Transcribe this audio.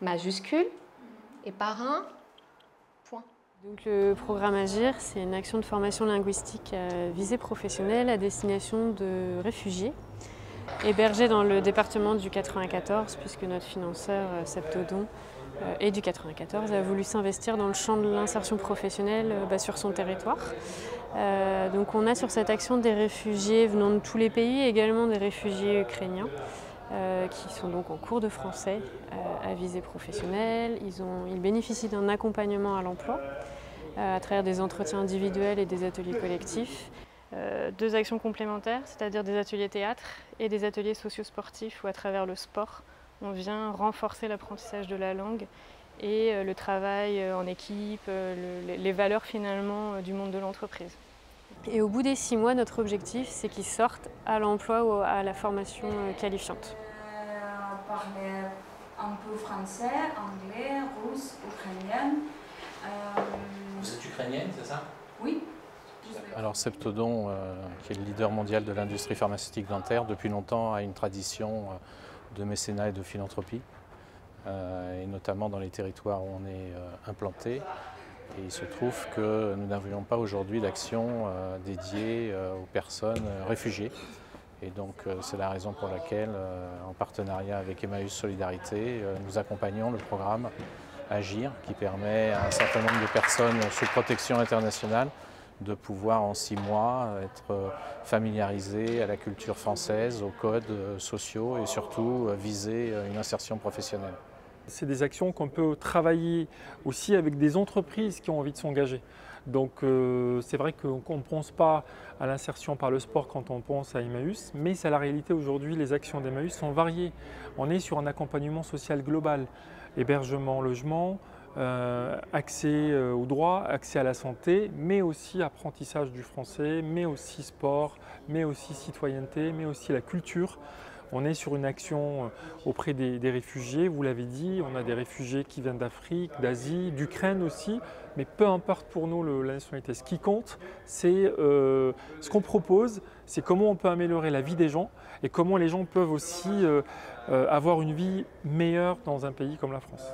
majuscule et par un point. Donc le programme Agir, c'est une action de formation linguistique à visée professionnelle à destination de réfugiés hébergés dans le département du 94, puisque notre financeur Septodon et du 94 a voulu s'investir dans le champ de l'insertion professionnelle sur son territoire. Donc on a sur cette action des réfugiés venant de tous les pays, également des réfugiés ukrainiens qui sont donc en cours de français à visée professionnelle. Ils bénéficient d'un accompagnement à l'emploi à travers des entretiens individuels et des ateliers collectifs. Deux actions complémentaires, c'est-à-dire des ateliers théâtre et des ateliers socio-sportifs où à travers le sport, on vient renforcer l'apprentissage de la langue et le travail en équipe, les valeurs finalement du monde de l'entreprise. Et au bout des 6 mois, notre objectif, c'est qu'ils sortent à l'emploi ou à la formation qualifiante. Parler un peu français, anglais, russe, ukrainien. Vous êtes ukrainienne, c'est ça? Oui. Alors Septodon, qui est le leader mondial de l'industrie pharmaceutique dentaire, depuis longtemps a une tradition de mécénat et de philanthropie, et notamment dans les territoires où on est implanté. Et il se trouve que nous n'avions pas aujourd'hui d'action dédiée aux personnes réfugiées. Et donc c'est la raison pour laquelle, en partenariat avec Emmaüs Solidarité, nous accompagnons le programme Agir, qui permet à un certain nombre de personnes sous protection internationale de pouvoir en 6 mois être familiarisées à la culture française, aux codes sociaux et surtout viser une insertion professionnelle. C'est des actions qu'on peut travailler aussi avec des entreprises qui ont envie de s'engager. Donc c'est vrai qu'on ne pense pas à l'insertion par le sport quand on pense à Emmaüs, mais c'est la réalité aujourd'hui, les actions d'Emmaüs sont variées. On est sur un accompagnement social global, hébergement, logement, accès aux droits, accès à la santé, mais aussi apprentissage du français, mais aussi sport, mais aussi citoyenneté, mais aussi la culture. On est sur une action auprès des réfugiés, vous l'avez dit, on a des réfugiés qui viennent d'Afrique, d'Asie, d'Ukraine aussi, mais peu importe pour nous la nationalité. Ce qui compte, c'est ce qu'on propose, c'est comment on peut améliorer la vie des gens et comment les gens peuvent aussi avoir une vie meilleure dans un pays comme la France.